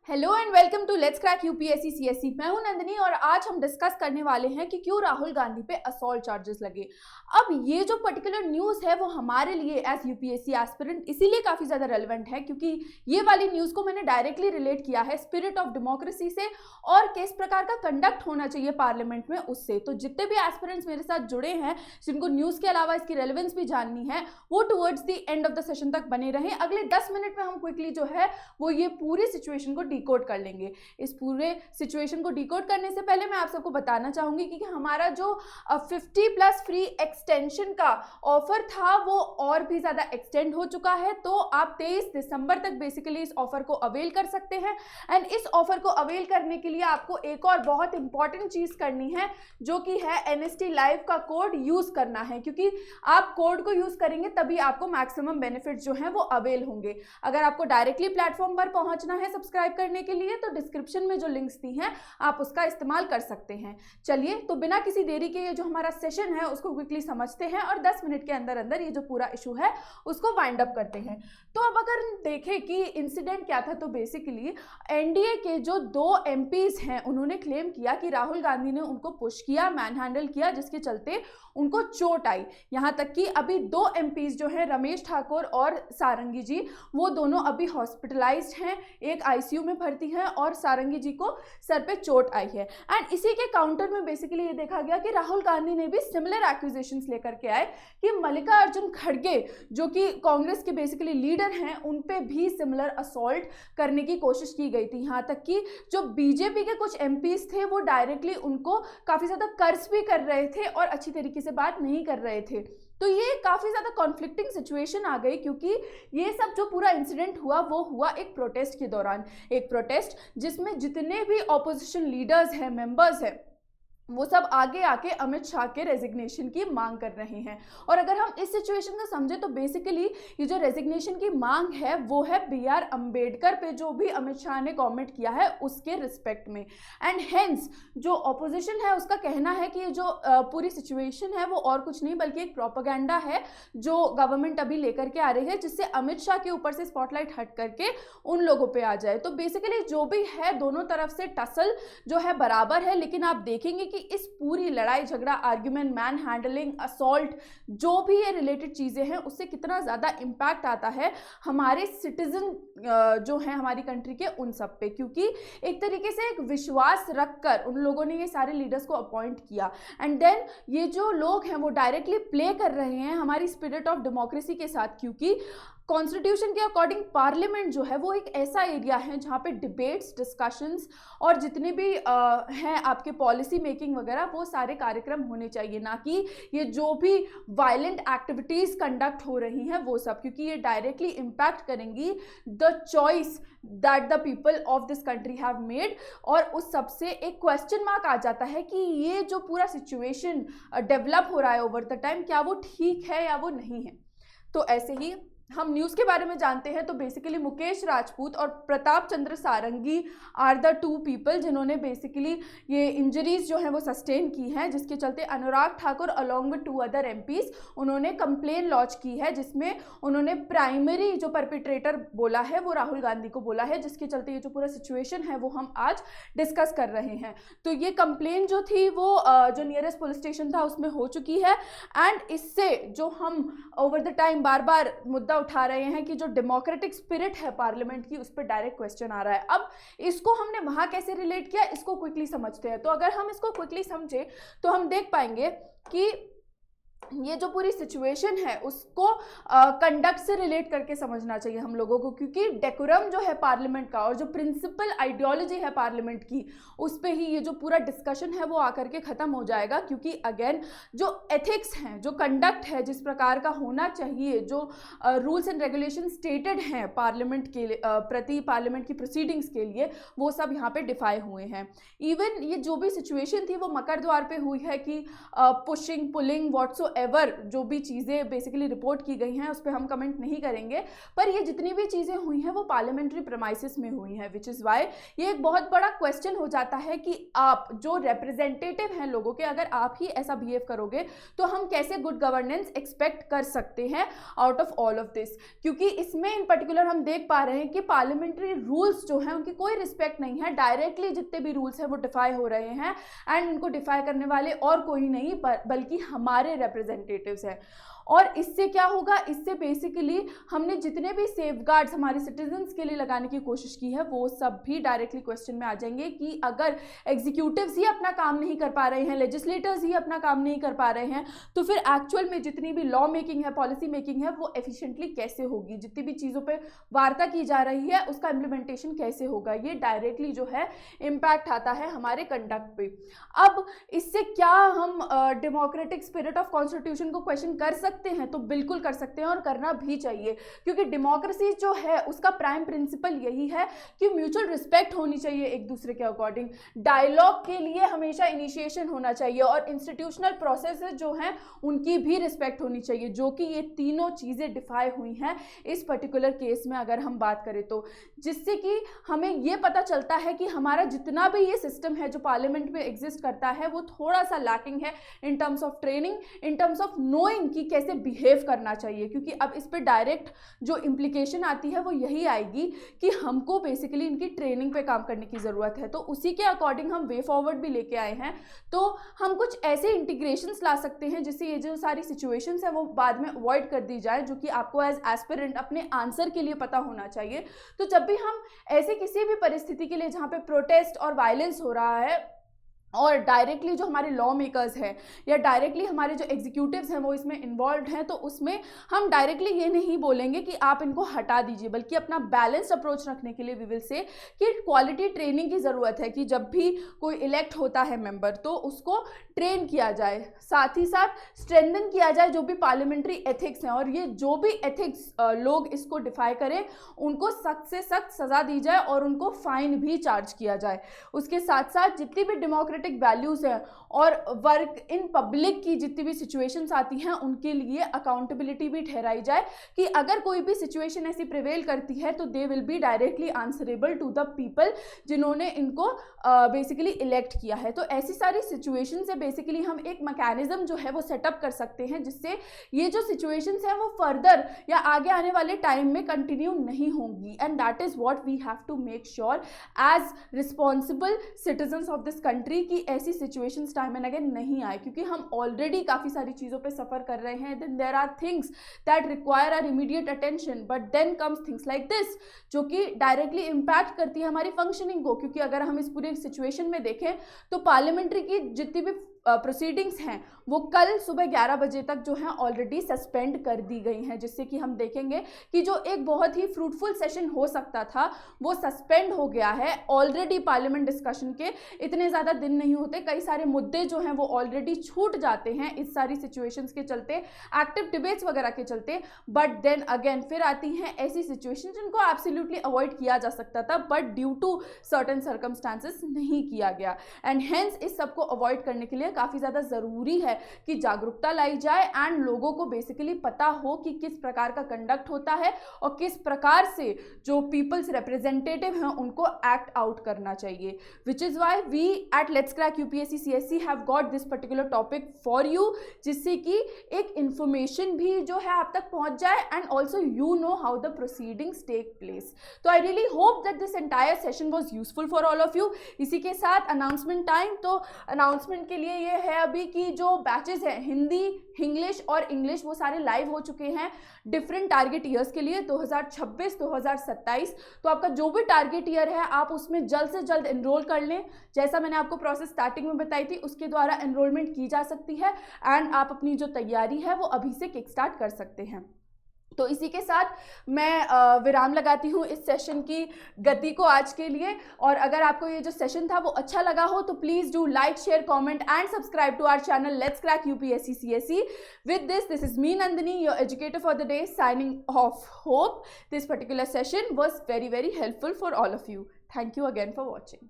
Hello and welcome to let's crack UPSC CSC. मैं हूं नंदिनी और आज हम डिस्कस करने वाले हैं कि क्यों राहुल गांधी पे असॉल्ट चार्जेस लगे। अब ये जो पर्टिकुलर न्यूज़ है वो हमारे लिए एज यूपीएससी एस्पिरेंट इसीलिए काफ़ी ज़्यादा रेलेवेंट है क्योंकि ये वाली न्यूज़ को मैंने डायरेक्टली रिलेट किया है स्पिरिट ऑफ डेमोक्रेसी से और किस प्रकार का कंडक्ट होना चाहिए पार्लियामेंट में उससे। तो जितने भी एस्पिरेंट्स मेरे साथ जुड़े हैं जिनको न्यूज़ के अलावा इसकी रेलेवेंस भी जाननी है वो towards the end of the session तक बने रहें। अगले 10 मिनट में हम क्विकली जो है वो ये पूरी सिचुएशन को डिकोड कर लेंगे। इस पूरे सिचुएशन को डिकोड करने से पहले मैं आप सबको बताना चाहूंगी कि हमारा जो 50+ फ्री एक्सटेंशन का ऑफर था वो और भी ज्यादा एक्सटेंड हो चुका है। तो आप 23 दिसंबर तक बेसिकली इस ऑफर को अवेल कर सकते हैं। एंड इस ऑफर को अवेल करने के लिए आपको एक और बहुत इंपॉर्टेंट चीज करनी है जो कि है एनएसटी लाइव का कोड यूज करना है, क्योंकि आप कोड को यूज करेंगे तभी आपको मैक्सिमम बेनिफिट जो है वो अवेल होंगे। अगर आपको डायरेक्टली प्लेटफॉर्म पर पहुंचना है सब्सक्राइब करने के लिए तो डिस्क्रिप्शन में जो लिंक्स दी हैं आप उसका इस्तेमाल कर सकते हैं। चलिए तो बिना किसी देरी के ये जो हमारा सेशन है उसको क्विकली समझते हैं और 10 मिनट के अंदर अंदर ये जो पूरा इशू है उसको वाइंड अप करते हैं। तो अब अगर देखें कि इंसिडेंट क्या था तो बेसिकली एनडीए के जो 2 एमपीज हैं उन्होंने क्लेम किया कि राहुल गांधी ने उनको पुश किया, मैन हैंडल किया, जिसके चलते उनको चोट आई। यहाँ तक कि अभी 2 एमपीज जो हैं रमेश ठाकुर और सारंगी जी वो दोनों अभी हॉस्पिटलाइज्ड हैं, एक आईसीयू में भर्ती है और सारंगी जी को सर पे चोट आई है। एंड इसी के काउंटर में बेसिकली ये देखा गया कि राहुल गांधी ने भी सिमिलर एक्यूजेशंस लेकर के आए कि मल्लिकार्जुन खड़गे जो कि कांग्रेस के बेसिकली लीडर हैं उन पे भी सिमिलर असॉल्ट करने की कोशिश की गई थी। यहाँ तक कि जो बीजेपी के कुछ एमपीज थे वो डायरेक्टली उनको काफी ज्यादा कर्ज भी कर रहे थे और अच्छी तरीके से बात नहीं कर रहे थे। तो ये काफी ज्यादा कॉन्फ्लिक्टिंग सिचुएशन आ गई क्योंकि ये सब जो पूरा इंसिडेंट हुआ वो हुआ एक प्रोटेस्ट के दौरान, एक प्रोटेस्ट जिसमें जितने भी ऑपोजिशन लीडर्स हैं, मेंबर्स हैं, वो सब आगे आके अमित शाह के रेजिग्नेशन की मांग कर रहे हैं। और अगर हम इस सिचुएशन को समझे तो बेसिकली ये जो रेजिग्नेशन की मांग है वो है BR अंबेडकर पे जो भी अमित शाह ने कमेंट किया है उसके रिस्पेक्ट में। एंड हेंस जो ऑपोजिशन है उसका कहना है कि ये जो पूरी सिचुएशन है वो और कुछ नहीं बल्कि एक प्रोपेगेंडा है जो गवर्नमेंट अभी लेकर के आ रही है जिससे अमित शाह के ऊपर से स्पॉटलाइट हट करके उन लोगों पे आ जाए। तो बेसिकली जो भी है दोनों तरफ से टसल जो है बराबर है, लेकिन आप देखेंगे कि इस पूरी लड़ाई झगड़ा, आर्ग्यूमेंट, मैन हैंडलिंग, असॉल्ट, जो भी ये रिलेटेड चीजें हैं उससे कितना ज्यादा इम्पैक्ट आता है हमारे सिटीजन जो हैं हमारी कंट्री के उन सब पे, क्योंकि एक तरीके से एक विश्वास रखकर उन लोगों ने ये सारे लीडर्स को अपॉइंट किया। एंड देन ये जो लोग हैं वो डायरेक्टली प्ले कर रहे हैं हमारी स्पिरिट ऑफ डेमोक्रेसी के साथ, क्योंकि कॉन्स्टिट्यूशन के अकॉर्डिंग पार्लियामेंट जो है वो एक ऐसा एरिया है जहाँ पे डिबेट्स, डिस्कशंस और जितने भी हैं आपके पॉलिसी मेकिंग वगैरह वो सारे कार्यक्रम होने चाहिए, ना कि ये जो भी वायलेंट एक्टिविटीज़ कंडक्ट हो रही हैं वो सब, क्योंकि ये डायरेक्टली इम्पैक्ट करेंगी the choice that the people of this country have made. और उस सब से एक क्वेश्चन मार्क आ जाता है कि ये जो पूरा सिचुएशन डेवलप हो रहा है ओवर द टाइम क्या वो ठीक है या वो नहीं है। तो ऐसे ही हम न्यूज़ के बारे में जानते हैं तो बेसिकली मुकेश राजपूत और Pratap Chandra Sarangi are the 2 people जिन्होंने बेसिकली ये इंजरीज जो हैं वो सस्टेन की हैं, जिसके चलते Anurag Thakur along with 2 other MPs उन्होंने कंप्लेन लॉन्च की है जिसमें उन्होंने प्राइमरी जो परपिट्रेटर बोला है वो राहुल गांधी को बोला है, जिसके चलते ये जो पूरा सिचुएशन है वो हम आज डिस्कस कर रहे हैं। तो ये कंप्लेन जो थी वो जो नियरेस्ट पुलिस स्टेशन था उसमें हो चुकी है। एंड इससे जो हम ओवर द टाइम बार बार मुद्दा उठा रहे हैं कि जो डेमोक्रेटिक स्पिरिट है पार्लियामेंट की उस पर डायरेक्ट क्वेश्चन आ रहा है। अब इसको हमने वहां कैसे रिलेट किया इसको क्विकली समझते हैं। तो अगर हम इसको क्विकली समझे तो हम देख पाएंगे कि ये जो पूरी सिचुएशन है उसको कंडक्ट से रिलेट करके समझना चाहिए हम लोगों को, क्योंकि डेकोरम जो है पार्लियामेंट का और जो प्रिंसिपल आइडियोलॉजी है पार्लियामेंट की उस पे ही ये जो पूरा डिस्कशन है वो आकर के ख़त्म हो जाएगा। क्योंकि अगेन जो एथिक्स हैं, जो कंडक्ट है जिस प्रकार का होना चाहिए, जो रूल्स एंड रेगुलेशन स्टेटेड हैं पार्लियामेंट के प्रति, पार्लियामेंट की प्रोसीडिंग्स के लिए, वो सब यहाँ पे डिफाई हुए हैं। इवन ये जो भी सिचुएशन थी वो मकर द्वार पे हुई है कि पुशिंग, पुलिंग, व्हाट्सो एवर जो भी चीज़ें बेसिकली रिपोर्ट की गई हैं उस पर हम कमेंट नहीं करेंगे, पर ये जितनी भी चीज़ें हुई हैं वो पार्लियामेंट्री प्रेमाइसिस में हुई हैं, विच इज़ वाई ये एक बहुत बड़ा क्वेश्चन हो जाता है कि आप जो रिप्रेजेंटेटिव हैं लोगों के, अगर आप ही ऐसा बिहेव करोगे तो हम कैसे गुड गवर्नेंस एक्सपेक्ट कर सकते हैं out of all of this. क्योंकि इसमें इन पर्टिकुलर हम देख पा रहे हैं कि पार्लियामेंट्री रूल्स जो हैं उनकी कोई रिस्पेक्ट नहीं है, डायरेक्टली जितने भी रूल्स हैं वो डिफाई हो रहे हैं, एंड इनको डिफाई करने वाले और कोई नहीं बल्कि हमारे रिप्रेजेंटेटिव्स हैं। और इससे क्या होगा, इससे बेसिकली हमने जितने भी सेफगार्ड्स हमारे सिटीजन्स के लिए लगाने की कोशिश की है वो सब भी डायरेक्टली क्वेश्चन में आ जाएंगे कि अगर एग्जीक्यूटिव्स ही अपना काम नहीं कर पा रहे हैं, लेजिस्लेटर्स ही अपना काम नहीं कर पा रहे हैं, तो फिर एक्चुअल में जितनी भी लॉ मेकिंग है, पॉलिसी मेकिंग है, वो एफिशिएंटली कैसे होगी, जितनी भी चीज़ों पर वार्ता की जा रही है उसका इम्प्लीमेंटेशन कैसे होगा, ये डायरेक्टली जो है इम्पैक्ट आता है हमारे कंडक्ट पे। अब इससे क्या हम डेमोक्रेटिक स्पिरिट ऑफ कॉन्स्टिट्यूशन को क्वेश्चन कर सकते हैं? तो बिल्कुल कर सकते हैं और करना भी चाहिए, क्योंकि डेमोक्रेसी जो है उसका प्राइम प्रिंसिपल यही है कि म्यूचुअल रिस्पेक्ट होनी चाहिए एक दूसरे के अकॉर्डिंग, डायलॉग के लिए हमेशा इनिशिएशन होना चाहिए, और इंस्टीट्यूशनल प्रोसेसेस जो हैं उनकी भी रिस्पेक्ट होनी चाहिए, जो कि ये तीनों चीज़ें डिफाई हुई हैं इस पर्टिकुलर केस में अगर हम बात करें तो, जिससे कि हमें ये पता चलता है कि हमारा जितना भी ये सिस्टम है जो पार्लियामेंट में एग्जिस्ट करता है वो थोड़ा सा लैकिंग है in terms of training, in terms of knowing कि कैसे बिहेव करना चाहिए। क्योंकि अब इस पे डायरेक्ट जो इम्प्लीकेशन आती है वो यही आएगी कि हमको बेसिकली इनकी ट्रेनिंग पे काम करने की ज़रूरत है, तो उसी के अकॉर्डिंग हम वे फॉरवर्ड भी लेके आए हैं। तो हम कुछ ऐसे इंटीग्रेशंस ला सकते हैं जिससे ये जो सारी सिचुएशंस हैं वो बाद में अवॉइड कर दी जाए, जो कि आपको एज एस्पिरेंट अपने आंसर के लिए पता होना चाहिए। तो जब भी हम ऐसे किसी भी परिस्थिति के लिए जहाँ पे प्रोटेस्ट और वायलेंस हो रहा है, और डायरेक्टली जो हमारे लॉ मेकर्स हैं या डायरेक्टली हमारे जो एग्जीक्यूटिव्स हैं वो इसमें इन्वॉल्व हैं, तो उसमें हम डायरेक्टली ये नहीं बोलेंगे कि आप इनको हटा दीजिए, बल्कि अपना बैलेंस्ड अप्रोच रखने के लिए वी विल से कि क्वालिटी ट्रेनिंग की ज़रूरत है, कि जब भी कोई इलेक्ट होता है मेंबर तो उसको ट्रेन किया जाए, साथ ही साथ स्ट्रेंथन किया जाए जो भी पार्लियामेंट्री एथिक्स हैं, और ये जो भी एथिक्स लोग इसको डिफाई करें उनको सख्त से सख्त सज़ा दी जाए और उनको फाइन भी चार्ज किया जाए। उसके साथ साथ जितनी भी डेमोक्रेटिक वैल्यूज हैं और वर्क इन पब्लिक की जितनी भी सिचुएशंस आती हैं उनके लिए अकाउंटेबिलिटी भी ठहराई जाए, कि अगर कोई भी सिचुएशन ऐसी प्रिवेल करती है तो they will be directly answerable to the people जिन्होंने इनको बेसिकली इलेक्ट किया है। तो ऐसी सारी सिचुएशन से बेसिकली हम एक मैकेनिज्म जो है वो सेटअप कर सकते हैं जिससे ये जो सिचुएशंस हैं वो फर्दर या आगे आने वाले टाइम में कंटिन्यू नहीं होंगी, and that is what we have to make sure as responsible citizens of this country कि ऐसी सिचुएशंस टाइम एंड अगेन नहीं आए, क्योंकि हम ऑलरेडी काफ़ी सारी चीज़ों पे सफ़र कर रहे हैं। Then there are things that require are immediate attention, but then comes things like this जो कि डायरेक्टली इम्पैक्ट करती है हमारी फंक्शनिंग को। क्योंकि अगर हम इस पूरे सिचुएशन में देखें तो पार्लियामेंट्री की जितनी भी प्रोसीडिंग्स हैं वो कल सुबह 11 बजे तक जो है ऑलरेडी सस्पेंड कर दी गई हैं, जिससे कि हम देखेंगे कि जो एक बहुत ही फ्रूटफुल सेशन हो सकता था वो सस्पेंड हो गया है। ऑलरेडी पार्लियामेंट डिस्कशन के इतने ज़्यादा दिन नहीं होते, कई सारे मुद्दे जो हैं वो ऑलरेडी छूट जाते हैं इस सारी सिचुएशंस के चलते, एक्टिव डिबेट्स वगैरह के चलते। बट देन अगेन फिर आती हैं ऐसी सिचुएशन जिनको एब्सोल्युटली अवॉइड किया जा सकता था, but due to certain circumstances नहीं किया गया, एंड हेंस इस सबको अवॉइड करने के लिए काफ़ी ज़्यादा ज़रूरी है कि जागरूकता लाई जाए एंड लोगों को बेसिकली पता हो कि किस प्रकार का कंडक्ट होता है और किस प्रकार से जो पीपल्स रिप्रेजेंटेटिव हैं उनको एक्ट आउट करना चाहिए। Which is why we at let's crack UPSC CSC have got this particular topic for you, जिससे कि एक इंफॉर्मेशन भी जो है आप तक पहुंच जाए and also you know how the proceedings take place. तो I really hope that this entire session was useful for all of you. इसी के साथ अनाउंसमेंट टाइम, तो अनाउंसमेंट के लिए ये है अभी कि जो बैचेस हैं हिंदी, इंग्लिश और इंग्लिश वो सारे लाइव हो चुके हैं डिफरेंट टारगेट ईयर्स के लिए 2026 2027। तो आपका जो भी टारगेट ईयर है आप उसमें जल्द से जल्द एनरोल कर लें। जैसा मैंने आपको प्रोसेस स्टार्टिंग में बताई थी उसके द्वारा एनरोलमेंट की जा सकती है एंड आप अपनी जो तैयारी है वो अभी से किक स्टार्ट कर सकते हैं। तो इसी के साथ मैं विराम लगाती हूँ इस सेशन की गति को आज के लिए, और अगर आपको ये जो सेशन था वो अच्छा लगा हो तो please do like, share, comment and subscribe to our channel let's crack UPSC CSC. With this is me Nandini, your educator for the day, signing off. Hope this particular session was very helpful for all of you. Thank you again for watching.